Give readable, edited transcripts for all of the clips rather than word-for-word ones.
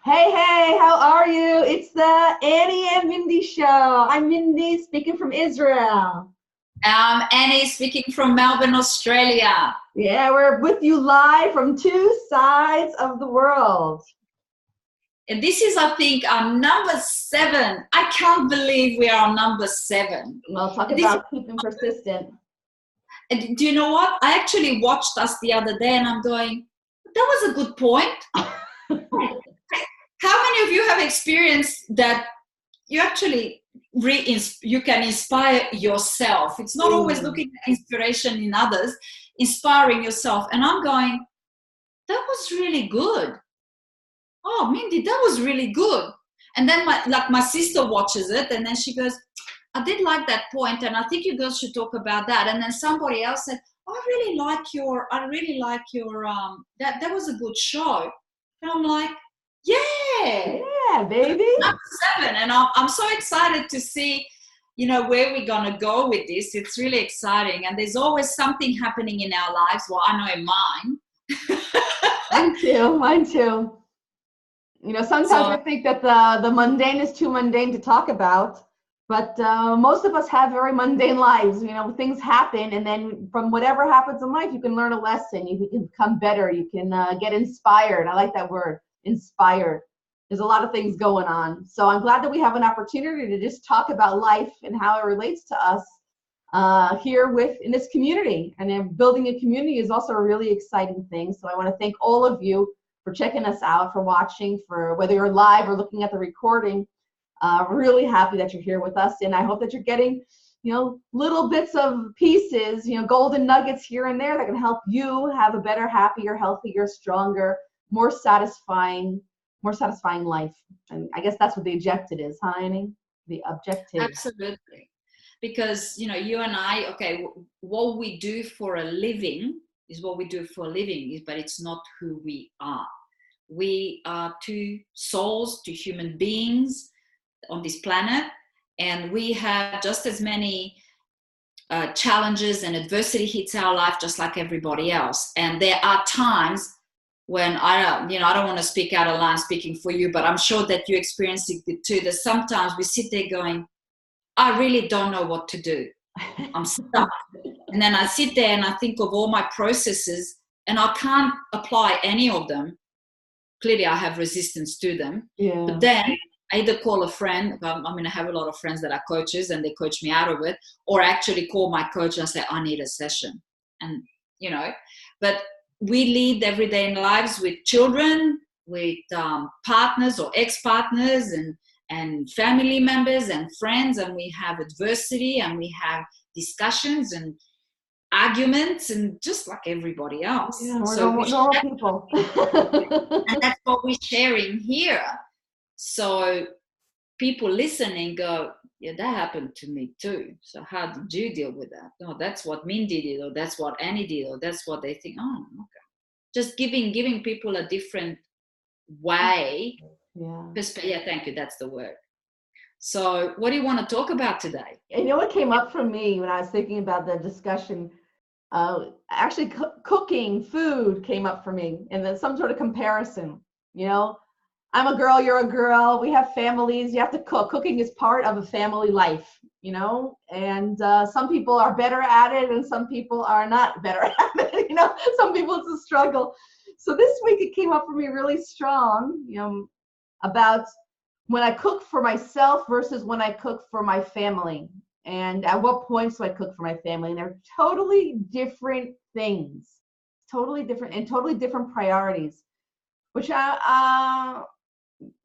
Hey, hey, how are you? It's the Annie and Mindy show. I'm Mindy, speaking from Israel. Annie speaking from Melbourne, Australia. Yeah, we're with you live from two sides of the world. And this is, I think, our number 7. I can't believe we are on number 7. Well, talk This, about keeping persistent. and do you know what? I actually watched us the other day and I'm going, that was a good point. How many of you have experienced that you actually you can inspire yourself? It's not always looking at inspiration in others, inspiring yourself. And I'm going, that was really good. Oh, Mindy, that was really good. And then my sister watches it and then she goes, I did like that point and I think you girls should talk about that. And then somebody else said, I really like your that was a good show. And I'm like, Yeah, baby. number 7. And I'm so excited to see, where we're going to go with this. It's really exciting. And there's always something happening in our lives. Well, I know in mine. Mine too. Sometimes I think that the mundane is too mundane to talk about, but most of us have very mundane lives. Things happen, and then from whatever happens in life, you can learn a lesson. You can become better. You can get inspired. I like that word, inspired. There's a lot of things going on. So I'm glad that we have an opportunity to just talk about life and how it relates to us here in this community. And then building a community is also a really exciting thing. So I want to thank all of you for checking us out, for watching, for whether you're live or looking at the recording. Really happy that you're here with us, and I hope that you're getting, little bits of pieces, golden nuggets here and there that can help you have a better, happier, healthier, stronger, more satisfying life. And I guess that's what the objective is, huh, Annie? The objective. Absolutely. Because, you and I, okay, what we do for a living is what we do for a living, but it's not who we are. We are two souls, two human beings on this planet, and we have just as many challenges and adversity hits our life just like everybody else. And there are times when I don't want to speak out of line speaking for you, but I'm sure that you experience it too, that sometimes we sit there going, I really don't know what to do. I'm stuck. And then I sit there and I think of all my processes and I can't apply any of them. Clearly I have resistance to them. Yeah. But then I either call a friend. I have a lot of friends that are coaches and they coach me out of it, or I actually call my coach and say, I need a session. And, but we lead everyday lives with children, with partners or ex-partners and family members and friends, and we have adversity and we have discussions and arguments, and just like everybody else. Yeah, we're so normal people. And that's what we're sharing here. So people listening go, yeah, that happened to me too. So how did you deal with that? No, that's what Mindy did, or that's what Annie did, or that's what they think. Oh, okay. Just giving people a different way. Yeah, thank you. That's the word. So what do you want to talk about today? What came up for me when I was thinking about the discussion? Actually, cooking, food came up for me, and then some sort of comparison. I'm a girl, you're a girl, we have families, you have to cook. Cooking is part of a family life, and some people are better at it and some people are not better at it. Some people it's a struggle. So this week it came up for me really strong, about when I cook for myself versus when I cook for my family, and at what points do I cook for my family. And they're totally different things, totally different priorities, which I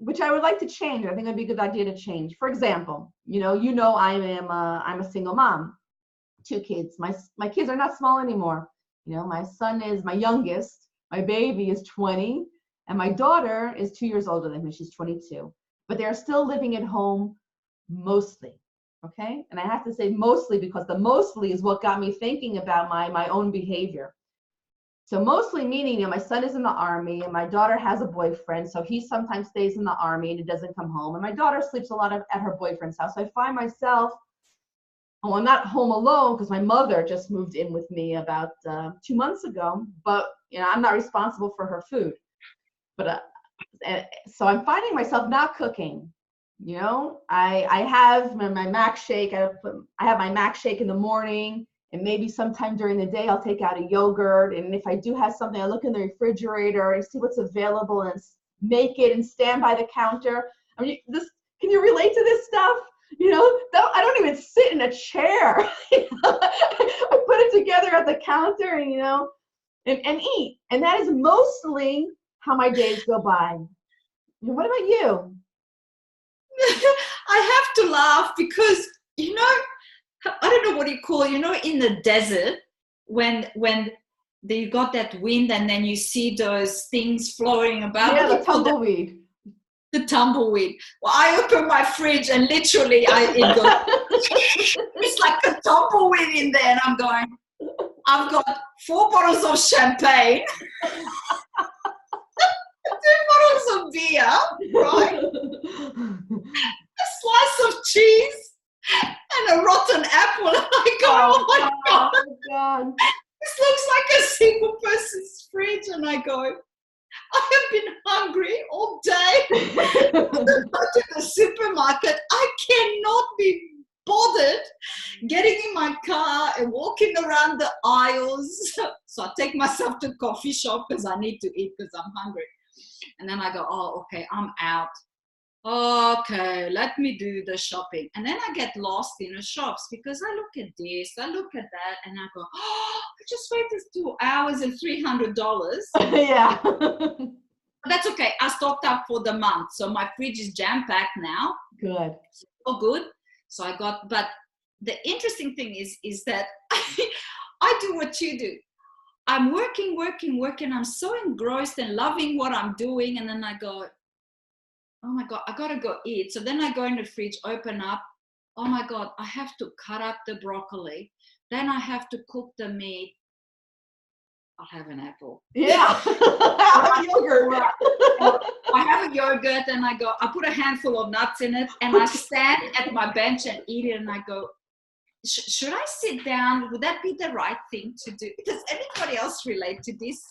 would like to change. I think it'd be a good idea to change. For example, I'm a single mom, 2 kids. My kids are not small anymore. My son is my youngest. My baby is 20, and my daughter is 2 years older than me. She's 22. But they're still living at home mostly. Okay? And I have to say mostly because the mostly is what got me thinking about my own behavior. So mostly meaning, my son is in the Army and my daughter has a boyfriend, so he sometimes stays in the Army and he doesn't come home. And my daughter sleeps a lot at her boyfriend's house. So I find myself, I'm not home alone because my mother just moved in with me about 2 months ago, but I'm not responsible for her food. But So I'm finding myself not cooking. You know, I have my mac shake. I have my mac shake in the morning, and maybe sometime during the day I'll take out a yogurt. And if I do have something, I look in the refrigerator and see what's available and make it and stand by the counter. I mean, this, can you relate to this stuff? You know, I don't even sit in a chair. I put it together at the counter and, you know, and eat. And that is mostly how my days go by. What about you? I have to laugh because, you know, I don't know what you call, you know, in the desert, when you got that wind and then you see those things flowing about. Yeah, the tumbleweed. The tumbleweed. Well, I open my fridge and literally it goes, it's like a tumbleweed in there, and I'm going, I've got 4 bottles of champagne, 2 bottles of beer, right? A slice of cheese and a rotten apple. And I go, oh my God. This looks like a single person's fridge. And I go, I have been hungry all day. I go to the supermarket. I cannot be bothered getting in my car and walking around the aisles. So I take myself to a coffee shop because I need to eat because I'm hungry. And then I go, oh, okay, I'm out. Okay, let me do the shopping. And then I get lost in the shops because I look at this, I look at that, and I go, oh, I just waited 2 hours and $300. Yeah. But that's okay. I stocked up for the month. So my fridge is jam-packed now. Good. So good. So I got, but the interesting thing is that I do what you do. I'm working. I'm so engrossed and loving what I'm doing. And then I go, oh my God, I gotta go eat. So then I go in the fridge, open up. Oh my God, I have to cut up the broccoli. Then I have to cook the meat. I'll have an apple. Yeah. I have yogurt. I have a yogurt and I go, I put a handful of nuts in it and I stand at my bench and eat it and I go, should I sit down? Would that be the right thing to do? Does anybody else relate to this?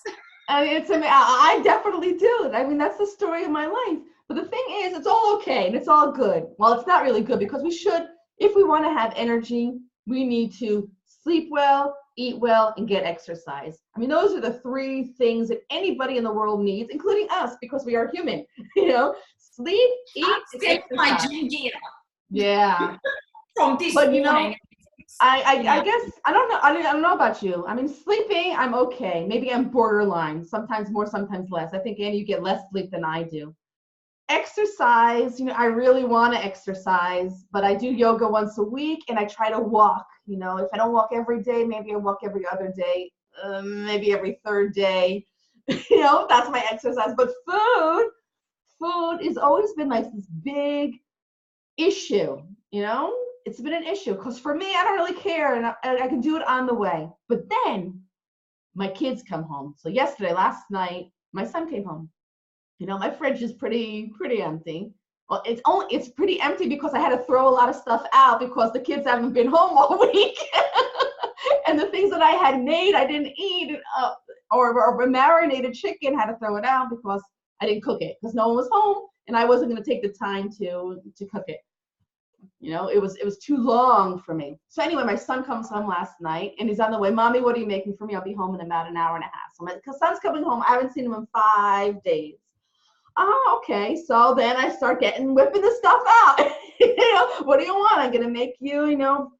I mean, I definitely do. I mean, that's the story of my life. But the thing is, it's all okay and it's all good. Well, it's not really good because we should, if we want to have energy, we need to sleep well, eat well, and get exercise. I mean, those are the 3 things that anybody in the world needs, including us, because we are human. You know, sleep, eat, and exercise. My gym gear. Yeah. From this but morning. You know, I guess I don't know. I don't know about you. I mean, sleeping, I'm okay. Maybe I'm borderline. Sometimes more, sometimes less. I think, Annie, you get less sleep than I do. Exercise, you know, I really want to exercise, but I do yoga once a week and I try to walk. You know, if I don't walk every day, maybe I walk every other day, maybe every 3rd day. You know, that's my exercise. But food has always been like this big issue. You know, it's been an issue because for me, I don't really care, and I can do it on the way. But then my kids come home. So last night, my son came home. You know, my fridge is pretty empty. Well, it's pretty empty because I had to throw a lot of stuff out because the kids haven't been home all week. And the things that I had made, I didn't eat, or marinated chicken, had to throw it out because I didn't cook it because no one was home and I wasn't going to take the time to cook it. You know, it was too long for me. So anyway, my son comes home last night and he's on the way. Mommy, what are you making for me? I'll be home in about an hour and a half. So my son's coming home. I haven't seen him in 5 days. Oh, okay. So then I start whipping the stuff out. You know, what do you want? I'm gonna make you, you know,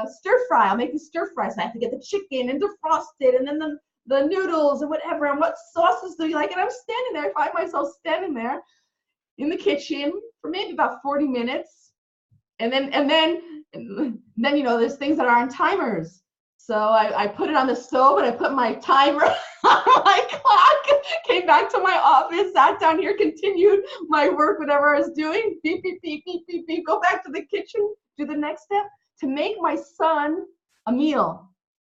stir fry. I'll make you stir fry. So I have to get the chicken and defrost it, and then the noodles and whatever. And what sauces do you like? And I'm standing there. I find myself standing there in the kitchen for maybe about 40 minutes. And then you know, there's things that are on timers. So I put it on the stove and I put my timer on my clock, came back to my office, sat down here, continued my work, whatever I was doing, beep, beep, beep, beep, beep, beep, go back to the kitchen, do the next step to make my son a meal.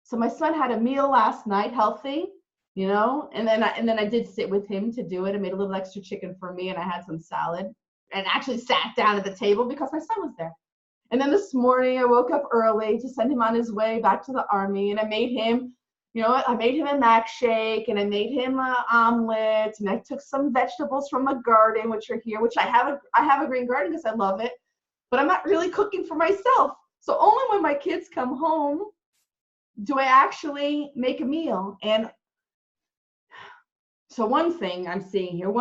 So my son had a meal last night, healthy, you know, and then I did sit with him to do it. I made a little extra chicken for me and I had some salad and actually sat down at the table because my son was there. And then this morning I woke up early to send him on his way back to the Army, and I made him, You know, I made him a mac shake, and I made him an omelet, and I took some vegetables from the garden, which are here, which I have a green garden because I love it, but I'm not really cooking for myself. So only when my kids come home do I actually make a meal. And so one thing I'm seeing here,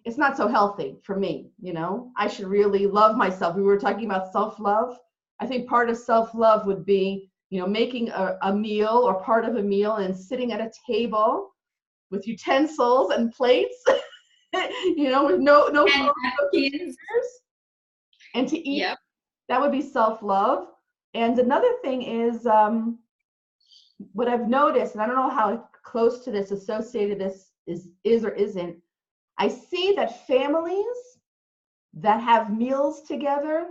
it's not so healthy for me, you know. I should really love myself. We were talking about self-love. I think part of self-love would be, you know, making a meal or part of a meal and sitting at a table with utensils and plates, you know, with no And phones, no napkins. computers, and to eat. Yep. That would be self-love. And another thing is what I've noticed, and I don't know how close to this associated this is or isn't. I see that families that have meals together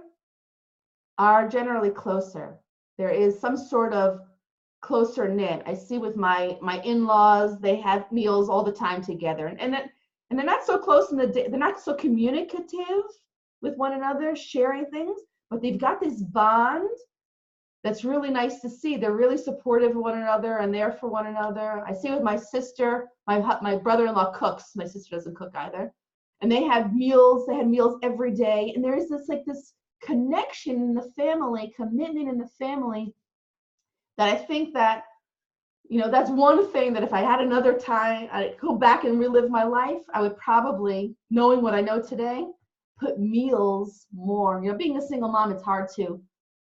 are generally closer. There is some sort of closer knit. I see with my in-laws, they have meals all the time together, and they're not so close in the day. They're not so communicative with one another, sharing things, but they've got this bond that's really nice to see. They're really supportive of one another and there for one another. I see with my sister, my brother-in-law cooks. My sister doesn't cook either. And they had meals every day. And there is this connection in the family, commitment in the family, that I think that, you know, that's one thing that if I had another time, I'd go back and relive my life, I would probably, knowing what I know today, put meals more. You know, being a single mom, it's hard to.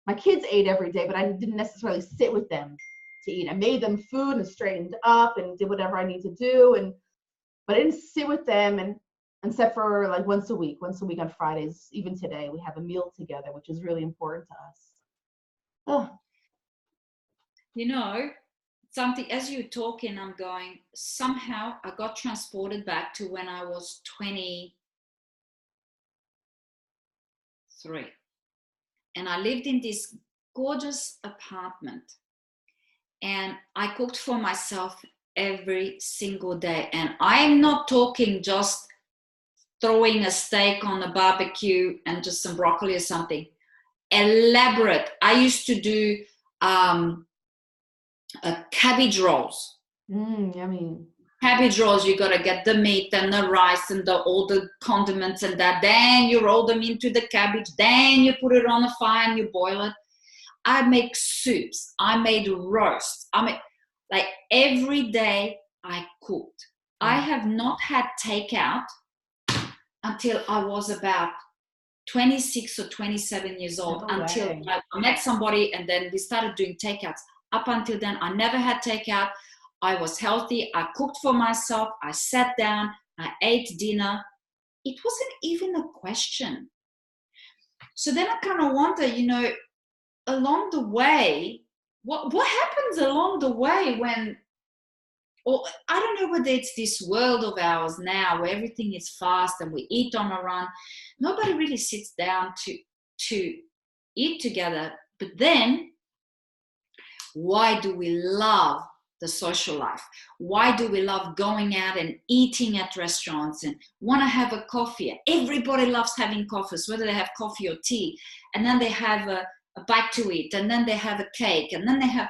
My kids ate every day, but I didn't necessarily sit with them to eat. I made them food and straightened up and did whatever I need to do, but I didn't sit with them, and except for like once a week on Fridays. Even today, we have a meal together, which is really important to us. Oh. You know, something as you're talking, I'm going, somehow I got transported back to when I was 23. And I lived in this gorgeous apartment. And I cooked for myself every single day. And I'm not talking just throwing a steak on a barbecue and just some broccoli or something. Elaborate. I used to do cabbage rolls. Yummy. Cabbage rolls, you gotta get the meat and the rice and all the condiments and that. Then you roll them into the cabbage. Then you put it on the fire and you boil it. I make soups. I made roasts. Like every day I cooked. I have not had takeout until I was about 26 or 27 years old. Until I met somebody and then we started doing takeouts. Up until then, I never had takeout. I was healthy. I cooked for myself. I sat down. I ate dinner. It wasn't even a question. So then I kind of wonder, you know, along the way, what happens along the way when, or I don't know whether it's this world of ours now where everything is fast and we eat on a run. Nobody really sits down to eat together. But then, why do we love the social life? Why do we love going out and eating at restaurants and want to have a coffee? Everybody loves having coffees, whether they have coffee or tea, and then they have a bite to eat, and then they have a cake, and then they have,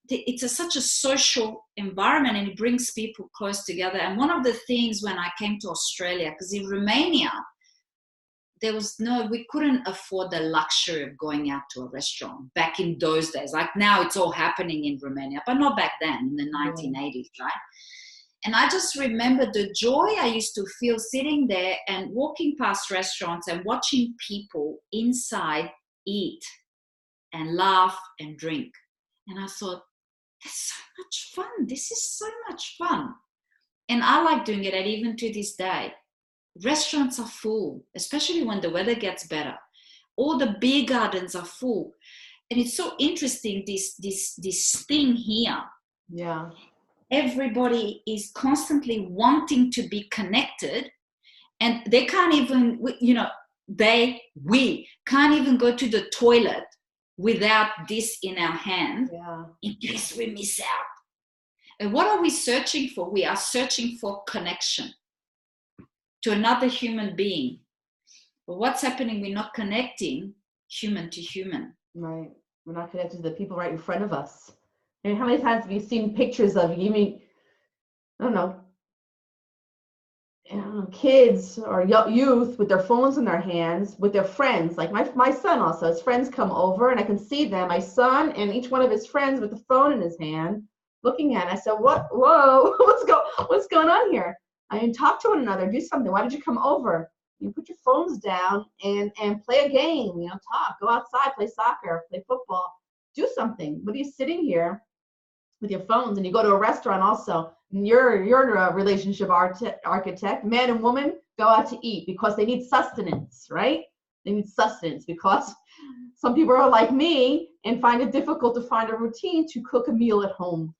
it's such a social environment, and it brings people close together. And one of the things when I came to Australia, because in Romania, we couldn't afford the luxury of going out to a restaurant back in those days. Like now it's all happening in Romania, but not back then in the 1980s, right? And I just remember the joy I used to feel sitting there and walking past restaurants and watching people inside eat and laugh and drink. And I thought, that's so much fun. This is so much fun. And I like doing it, and even to this day. Restaurants are full, especially when the weather gets better. All the beer gardens are full. And it's so interesting, this thing here. Yeah. Everybody is constantly wanting to be connected, and they can't even, you know, we can't even go to the toilet without this in our hand, in case we miss out. And what are we searching for? We are searching for connection to another human being. But what's happening? We're not connecting human to human. Right. We're not connected to the people right in front of us. And how many times have you seen pictures of even, I don't know, kids or youth with their phones in their hands with their friends? Like my son also, his friends come over and I can see them, my son and each one of his friends with the phone in his hand looking at it. I said, whoa, what's going on here? I mean, talk to one another, do something. Why did you come over? You put your phones down and play a game, talk, go outside, play soccer, play football, do something. What are you sitting here with your phones? And you go to a restaurant also, and you're a relationship architect. Man and woman go out to eat because they need sustenance, right? They need sustenance because some people are like me and find it difficult to find a routine to cook a meal at home.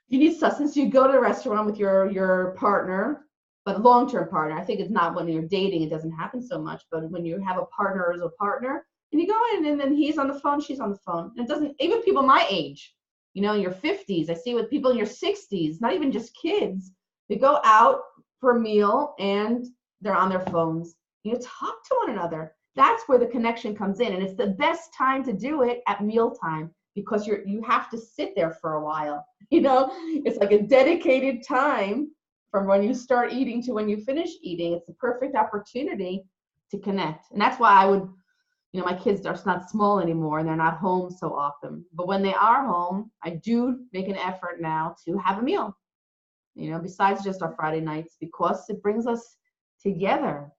You need sustenance. You go to a restaurant with your partner, but a long-term partner. I think it's not when you're dating, it doesn't happen so much, but when you have a partner as a partner, and you go in and then he's on the phone, she's on the phone. And it doesn't, even people my age, in your 50s, I see with people in your 60s, not even just kids, they go out for a meal and they're on their phones. Talk to one another. That's where the connection comes in. And it's the best time to do it at mealtime because you have to sit there for a while. It's like a dedicated time from when you start eating to when you finish eating. It's the perfect opportunity to connect. And that's why I would, my kids are not small anymore and they're not home so often. But when they are home, I do make an effort now to have a meal, besides just our Friday nights, because it brings us together.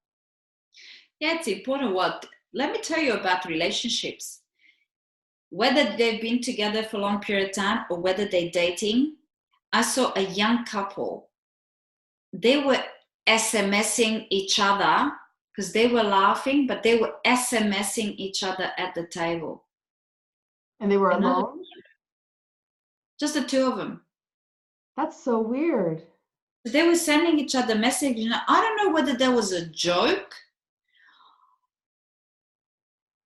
Yeah, it's important. Let me tell you about relationships. Whether they've been together for a long period of time or whether they're dating, I saw a young couple. They were SMSing each other because they were laughing, but they were SMSing each other at the table. And they were alone? Just the two of them. That's so weird. They were sending each other messages. I don't know whether that was a joke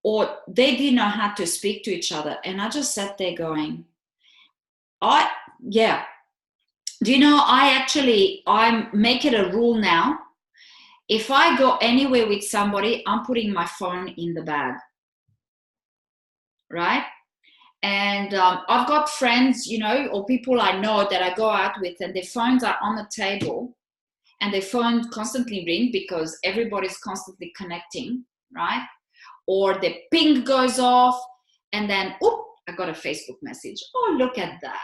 or they didn't know how to speak to each other. And I just sat there going, do you know, I make it a rule now. If I go anywhere with somebody, I'm putting my phone in the bag, right? And I've got friends, or people I know that I go out with and their phones are on the table and their phone constantly ring because everybody's constantly connecting, right? Or the ping goes off and then, I got a Facebook message. Oh, look at that.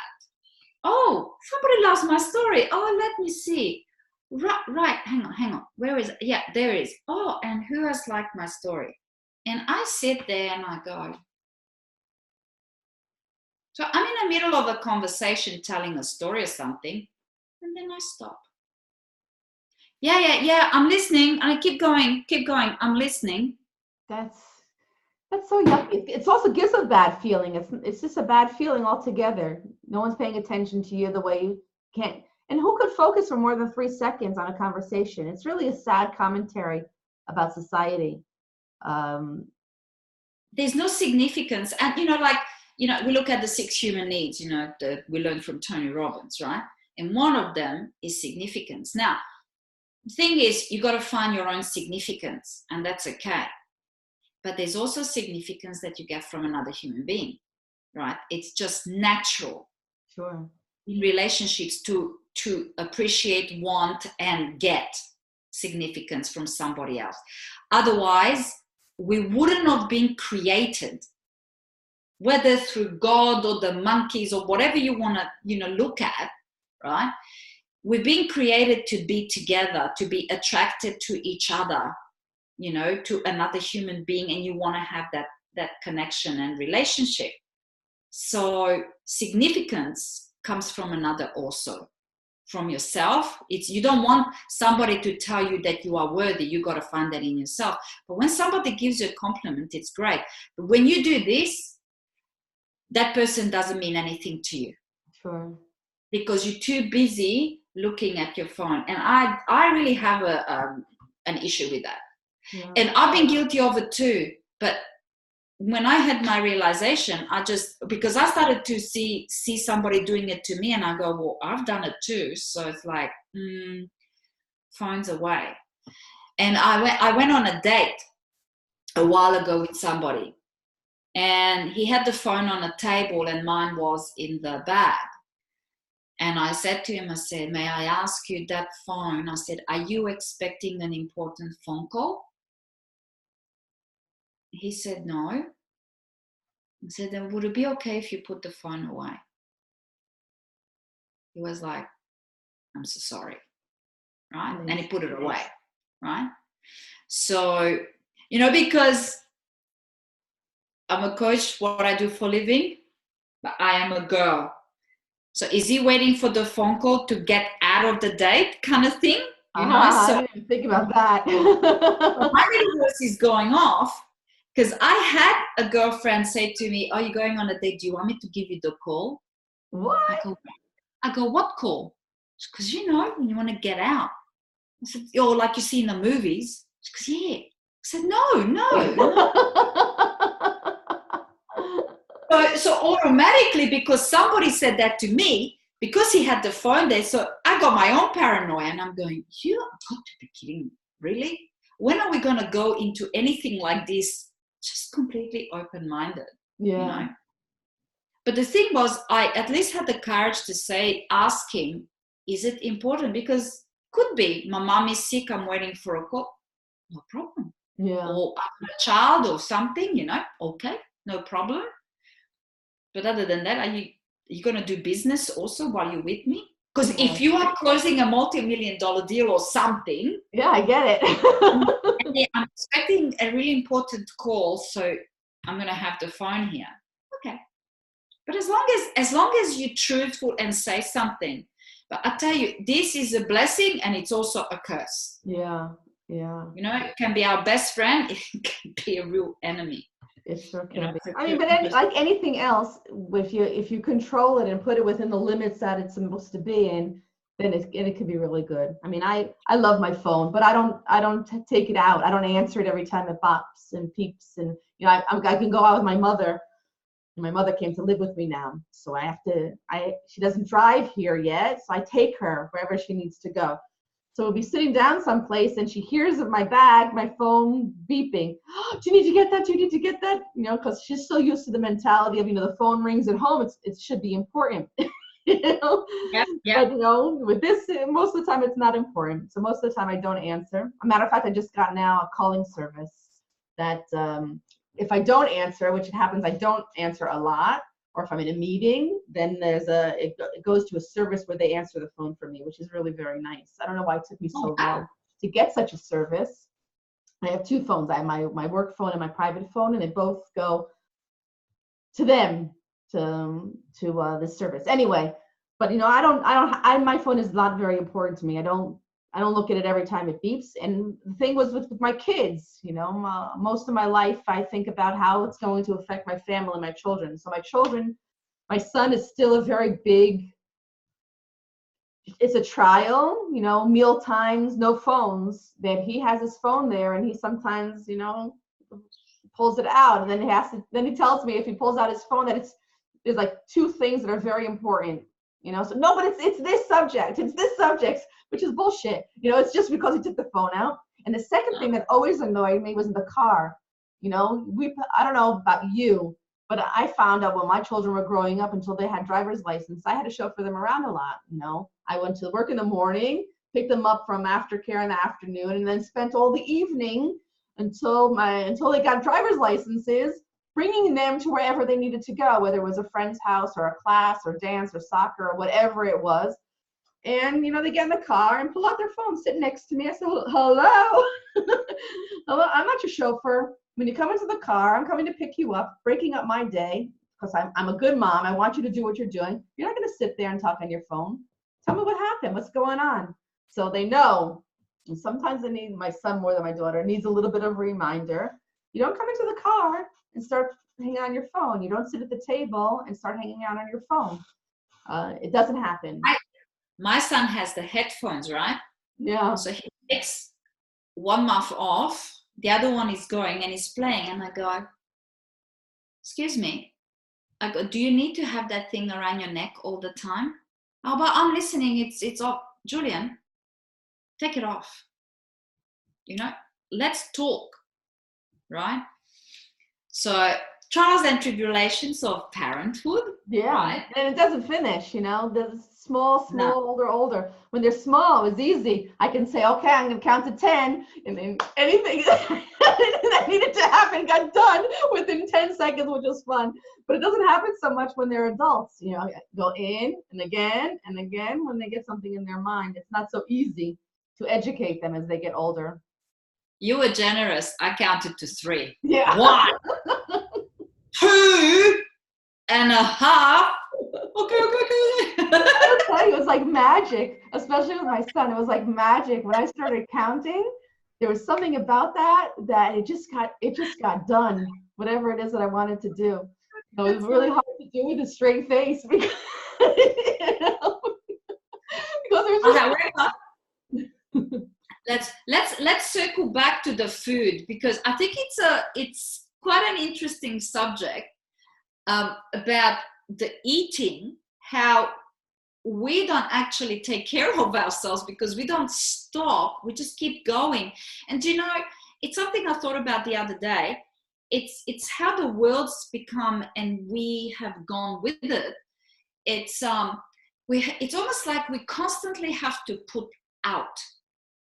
Oh, somebody loves my story. Oh, let me see. Right, hang on. Where is it? Yeah, there it is. Oh, and who has liked my story? And I sit there and I go. So I'm in the middle of a conversation telling a story or something, and then I stop. Yeah, I'm listening. And I keep going. I'm listening. That's so yucky. It also gives a bad feeling. It's just a bad feeling altogether. No one's paying attention to you the way you can. And who could focus for more than 3 seconds on a conversation? It's really a sad commentary about society. There's no significance. And, we look at the 6 human needs, that we learned from Tony Robbins, right? And one of them is significance. Now, the thing is, you got to find your own significance, and that's okay. But there's also significance that you get from another human being, right? It's just natural. Sure. In relationships to appreciate, want, and get significance from somebody else. Otherwise, we wouldn't have been created, whether through God or the monkeys or whatever you want to, look at, right? We've been created to be together, to be attracted to each other, to another human being, and you want to have that connection and relationship. So significance comes from another also, from yourself. You don't want somebody to tell you that you are worthy. You got to find that in yourself. But when somebody gives you a compliment, it's great. But when you do this, that person doesn't mean anything to you. Sure. Because you're too busy looking at your phone. And I really have an issue with that. Yeah. And I've been guilty of it too. But when I had my realization, because I started to see somebody doing it to me, and I go, well, I've done it too. So it's like, phones away. And I went on a date a while ago with somebody, And he had the phone on a table and mine was in the bag. And I said to him, I said, may I ask you that phone? I said, are you expecting an important phone call? He said, no. I said, then would it be okay if you put the phone away? He was like, I'm so sorry, right? Nice. And he put it away, right? So, you know, because I'm a coach, what I do for a living, but I am a girl. So is he waiting for the phone call to get out of the date kind of thing? You know, I so didn't even think about that. my little voice is going off because I had a girlfriend say to me, are you going on a date? Do you want me to give you the call? What? I go, what call? Because, you know, when you want to get out. I said, or like you see in the movies. She goes, yeah. I said, no. So automatically, because somebody said that to me, because he had the phone there, so I got my own paranoia, and I'm going, you have got to be kidding me, really? When are we going to go into anything like this just completely open-minded? Yeah. You know? But the thing was, I at least had the courage to say, ask him, is it important? Because could be, my mom is sick, I'm waiting for a call. No problem. Yeah. Or I'm a child or something, you know, okay, no problem. But other than that, are you going to do business also while you're with me? Because if you are closing a multi-million-dollar deal or something, yeah, I get it. I'm expecting a really important call, so I'm going to have the phone here. Okay, but as long as you're truthful and say something, but I tell you, this is a blessing and it's also a curse. Yeah. You know, it can be our best friend, it can be a real enemy. It sure can be. I mean, but like anything else, if you control it and put it within the limits that it's supposed to be in, then it could be really good. I mean, I love my phone, but I don't take it out. I don't answer it every time it bops and peeps, and you know, I can go out with my mother. My mother came to live with me now, so she doesn't drive here yet, so I take her wherever she needs to go. So we'll be sitting down someplace and she hears of my bag, my phone beeping. Oh, do you need to get that? Do you need to get that? You know, because she's so used to the mentality of, you know, the phone rings at home. It should be important. You know? Yep. But, you know, with this, most of the time it's not important. So most of the time I don't answer. As a matter of fact, I just got now a calling service that if I don't answer, which it happens, I don't answer a lot, or if I'm in a meeting, then it goes to a service where they answer the phone for me, which is really very nice. I don't know why it took me so long to get such a service. I have two phones. I have my work phone and my private phone, and they both go to them to this service. Anyway, but you know, my phone is not very important to me. I don't look at it every time it beeps. And the thing was with my kids, you know, most of my life, I think about how it's going to affect my family and my children. So my son is still a very big, it's a trial, you know, meal times, no phones, that he has his phone there and he sometimes, you know, pulls it out, and then he tells me if he pulls out his phone that there's like two things that are very important, you know. So no, but it's this subject, which is bullshit. You know, it's just because he took the phone out. And the second thing that always annoyed me was in the car. You know, I don't know about you, but I found out when my children were growing up, until they had driver's license, I had to chauffeur them around a lot. You know, I went to work in the morning, picked them up from aftercare in the afternoon, and then spent all the evening until they got driver's licenses, bringing them to wherever they needed to go, whether it was a friend's house or a class or dance or soccer or whatever it was. And, you know, they get in the car and pull out their phone, sit next to me. I said, hello. Hello, I'm not your chauffeur. When you come into the car, I'm coming to pick you up, breaking up my day, because I'm a good mom. I want you to do what you're doing. You're not going to sit there and talk on your phone. Tell me what happened. What's going on? So they know. And sometimes my son more than my daughter needs a little bit of a reminder. You don't come into the car and start hanging on your phone. You don't sit at the table and start hanging out on your phone. It doesn't happen. My son has the headphones, right? Yeah. So he takes one mouth off, the other one is going and he's playing, and I go, excuse me. I go, do you need to have that thing around your neck all the time? Oh, but I'm listening. It's off. Julian, take it off. You know, let's talk, right? So trials and tribulations of parenthood. Yeah, right? and it doesn't finish, the small, No. older. When they're small, it's easy. I can say, okay, I'm gonna count to 10, and then anything that needed to happen got done within 10 seconds, which was fun. But it doesn't happen so much when they're adults. Go in and again when they get something in their mind. It's not so easy to educate them as they get older. You were generous. I counted to 3. Yeah. 1, 2 and a half. Okay. I will tell you, it was like magic, especially with my son. It was like magic. When I started counting, there was something about that it just got done, whatever it is that I wanted to do. It was really hard to do with a straight face because, because there was just let's circle back to the food, because I think it's quite an interesting subject, about the eating, how we don't actually take care of ourselves because we don't stop, we just keep going. And it's something I thought about the other day. It's how the world's become, and we have gone with it. It's almost like we constantly have to put out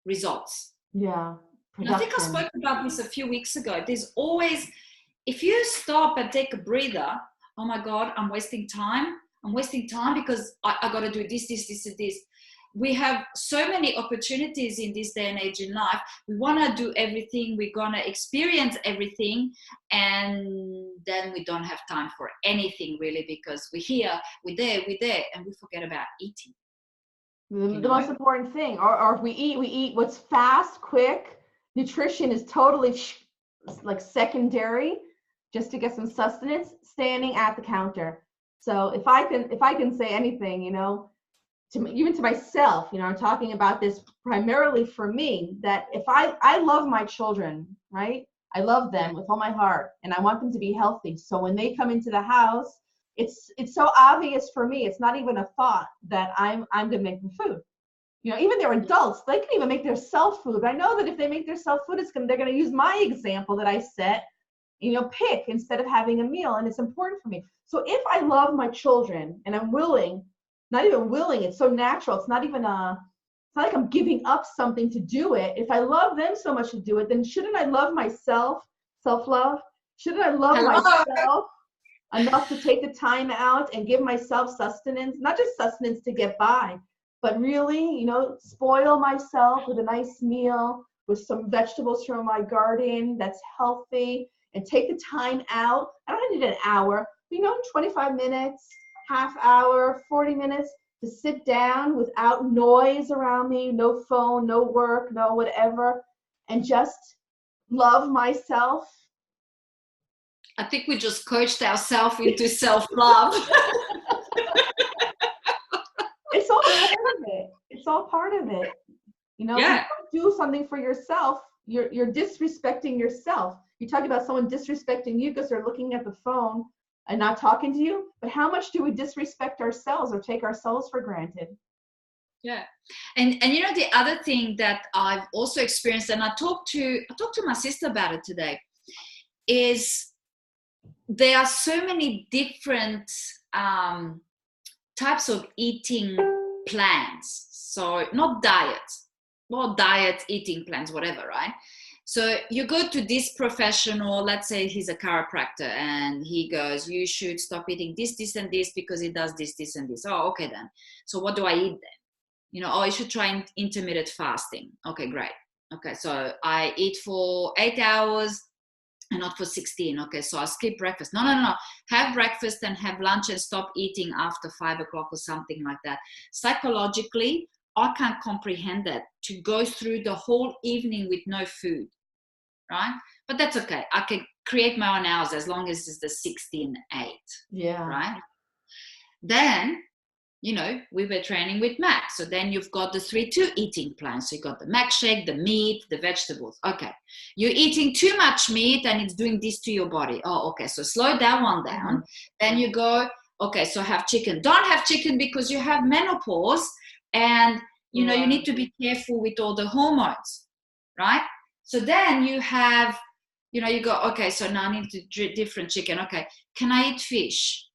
results. Yeah. And I think I spoke about this a few weeks ago. There's always, if you stop and take a breather, oh my God, I'm wasting time because I got to do this, and this. We have so many opportunities in this day and age in life. We want to do everything. We're going to experience everything. And then we don't have time for anything really, because we're here, we're there, and we forget about eating. The most important thing, or if we eat what's fast, quick. Nutrition is totally like secondary, just to get some sustenance, standing at the counter. So if I can say anything, even to myself, I'm talking about this primarily for me, that if I love my children, right? I love them with all my heart, and I want them to be healthy. So when they come into the house, it's so obvious for me. It's not even a thought that I'm gonna make them food. Even they're adults, they can even make their self food. I know that if they make their self food, they're gonna use my example that I set. Pick instead of having a meal, and it's important for me. So if I love my children and I'm willing, not even willing, it's so natural. It's not like I'm giving up something to do it. If I love them so much to do it, then shouldn't I love myself? Self-love? Shouldn't I love myself enough to take the time out and give myself sustenance, not just sustenance to get by, but really, spoil myself with a nice meal, with some vegetables from my garden that's healthy, and take the time out. I don't need an hour, 25 minutes, half hour, 40 minutes to sit down without noise around me, no phone, no work, no whatever, and just love myself. I think we just coached ourselves into self-love. It's all part of it. If you don't do something for yourself, you're disrespecting yourself. You talk about someone disrespecting you because they're looking at the phone and not talking to you, but how much do we disrespect ourselves or take ourselves for granted? Yeah. And the other thing that I've also experienced, and I talked to my sister about it today, is there are so many different types of eating plans. So not diets, eating plans, whatever, right? So you go to this professional, let's say he's a chiropractor, and he goes, you should stop eating this, and this because it does this, and this. Oh, okay then. So what do I eat then? You should try intermittent fasting. Okay, great. Okay, so I eat for 8 hours and not for 16. Okay, so I skip breakfast. No. Have breakfast and have lunch and stop eating after 5 o'clock or something like that. Psychologically, I can't comprehend that, to go through the whole evening with no food, right? But that's okay. I can create my own hours as long as it's the 16-8. Yeah. Right? Then, we were training with Max. So then you've got the 3-2 eating plan. So you got the Max shake, the meat, the vegetables. Okay. You're eating too much meat and it's doing this to your body. Oh, okay. So slow that one down. Mm-hmm. Then you go, okay, so have chicken. Don't have chicken because you have menopause, and you need to be careful with all the hormones, right? So then you have You know, you go, okay, so now I need to do different chicken. Okay, can I eat fish?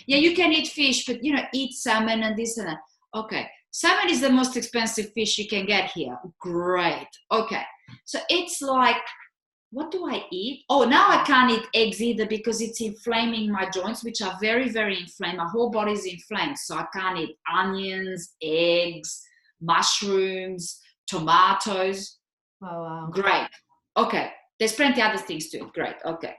Yeah, you can eat fish, but you know, eat salmon and this and that. Okay, salmon is the most expensive fish you can get here. Great. Okay, so it's like, what do I eat? Oh, now I can't eat eggs either because it's inflaming my joints, which are very, very inflamed. My whole body is inflamed. So I can't eat onions, eggs, mushrooms, tomatoes. Oh, wow. Great. Okay. There's plenty other things to it. Great. Okay.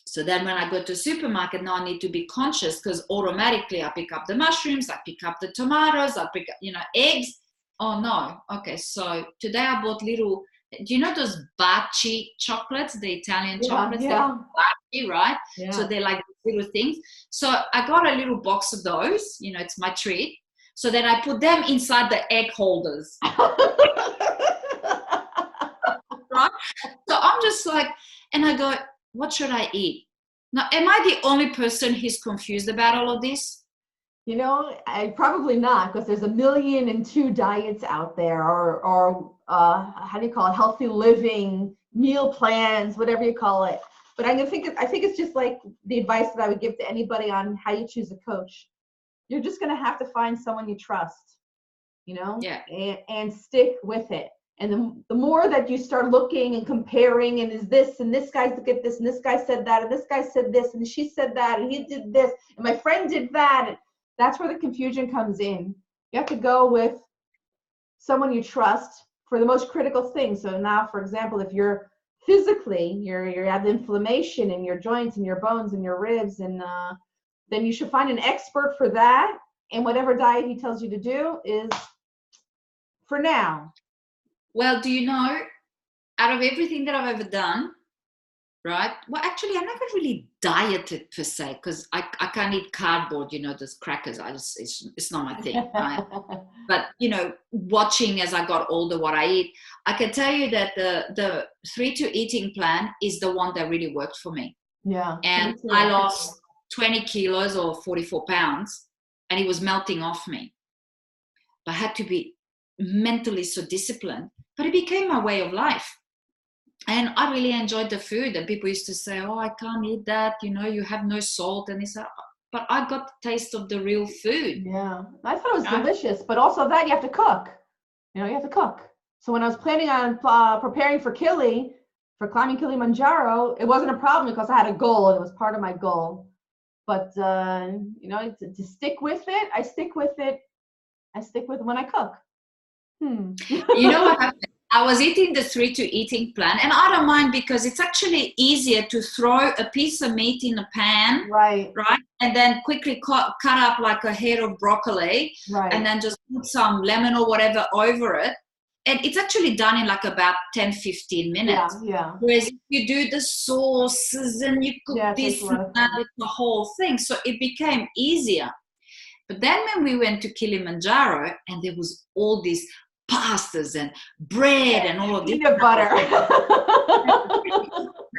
So then when I go to a supermarket, now I need to be conscious because automatically I pick up the mushrooms, I pick up the tomatoes, I pick up, you know, eggs. Oh no. Okay. So today I bought little, do you know those baci chocolates, the Italian chocolates? Yeah. Baci, right? Yeah. So they're like little things. So I got a little box of those, you know, it's my treat. So then I put them inside the egg holders. Right? So I'm just like, and I go, what should I eat? Now, am I the only person who's confused about all of this? You know, I probably not, because there's 1,000,002 diets out there, or how do you call it, healthy living, meal plans, whatever you call it. But I think it's just like the advice that I would give to anybody on how you choose a coach. You're just going to have to find someone you trust, you know, Yeah. and stick with it. And the more that you start looking and comparing, and is this, and this guy's get this, and this guy said that, and this guy said this, and she said that, and he did this, and my friend did that. That's where the confusion comes in. You have to go with someone you trust for the most critical things. So now, for example, if you're physically, you have inflammation in your joints and your bones and your ribs, and then you should find an expert for that. And whatever diet he tells you to do is for now. Well, do you know, out of everything that I've ever done, right? Well, actually, I never really dieted per se because I can't eat cardboard, you know, those crackers. It's not my thing, right? But, you know, watching as I got older what I eat, I can tell you that the 3-2 eating plan is the one that really worked for me. Yeah. And I lost 20 kilos or 44 pounds and it was melting off me. But I had to be mentally so disciplined, but it became my way of life. And I really enjoyed the food. And people used to say, oh, I can't eat that. You know, you have no salt. And it's but I got the taste of the real food. Yeah, I thought it was delicious. But also that you have to cook. You know, you have to cook. So when I was planning on preparing for climbing Kilimanjaro, it wasn't a problem because I had a goal. It was part of my goal. But, you know, to stick with it, I stick with it. I stick with it when I cook. You know what happened? I was eating the 3-2 eating plan, and I don't mind because it's actually easier to throw a piece of meat in a pan, right, and then quickly cut up like a head of broccoli, and then just put some lemon or whatever over it. And it's actually done in like about 10-15 minutes. Yeah. Whereas if you do the sauces and you cook this and that, it's the whole thing. So it became easier. But then when we went to Kilimanjaro and there was all these pastas and bread and all of this peanut butter.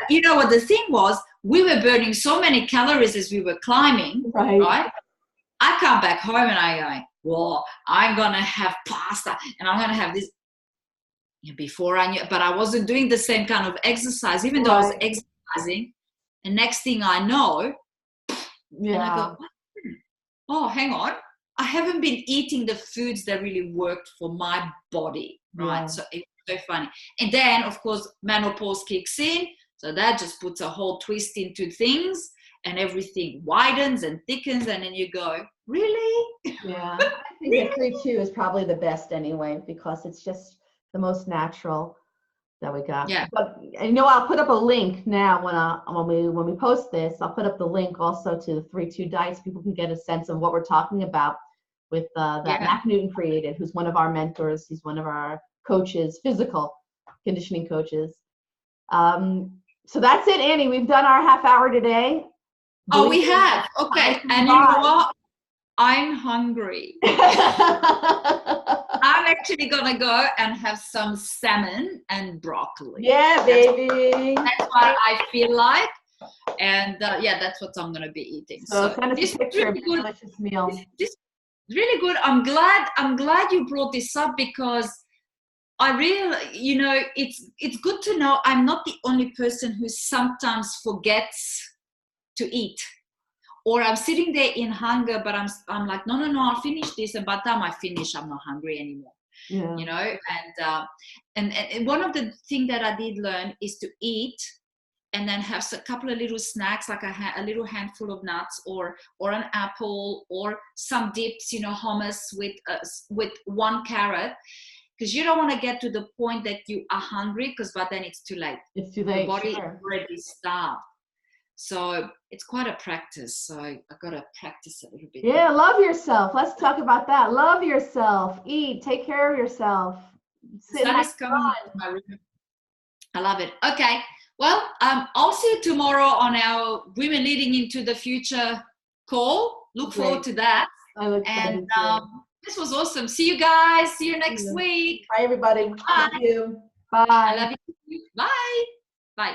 You know what the thing was? We were burning so many calories as we were climbing, right? I come back home and I go, well, I'm going to have pasta and I'm going to have this. Before I knew, but I wasn't doing the same kind of exercise, even though I was exercising. And next thing I know, and I go, oh, hang on. I haven't been eating the foods that really worked for my body, right? So it's so funny. And then, of course, menopause kicks in. So that just puts a whole twist into things and everything widens and thickens. And then you go, really? Yeah, I think the 3-2 is probably the best anyway, because it's just the most natural that we got. Yeah. But you know, I'll put up a link now when we post this. I'll put up the link also to the 3-2 diets. People can get a sense of what we're talking about with that Mac Newton created, who's one of our mentors. He's one of our coaches, physical conditioning coaches. So that's it, Annie. We've done our half hour today. Oh, we have. Okay. And you know what? I'm hungry. I'm actually going to go and have some salmon and broccoli. Yeah, baby. That's what I feel like. And that's what I'm going to be eating. So send us a picture of a delicious meal. This really good. I'm glad you brought this up because I really, it's good to know I'm not the only person who sometimes forgets to eat. Or I'm sitting there in hunger, but I'm like, no, I'll finish this. And by the time I finish, I'm not hungry anymore. Yeah. And one of the things that I did learn is to eat and then have a couple of little snacks, like a little handful of nuts or an apple or some dips, hummus with one carrot, because you don't want to get to the point that you are hungry, because by then it's too late. It's too late. Your body Sure. is already starved. So it's quite a practice. So I got to practice a little bit. Yeah, love yourself. Let's talk about that. Love yourself. Eat. Take care of yourself. Sun is coming into my room. I love it. Okay. Well, I'll see you tomorrow on our Women Leading into the Future call. Look forward to that. I look forward to it. This was awesome. See you guys. See you next week. Bye, everybody. Bye. Love you. Bye. I love you. Bye. Bye.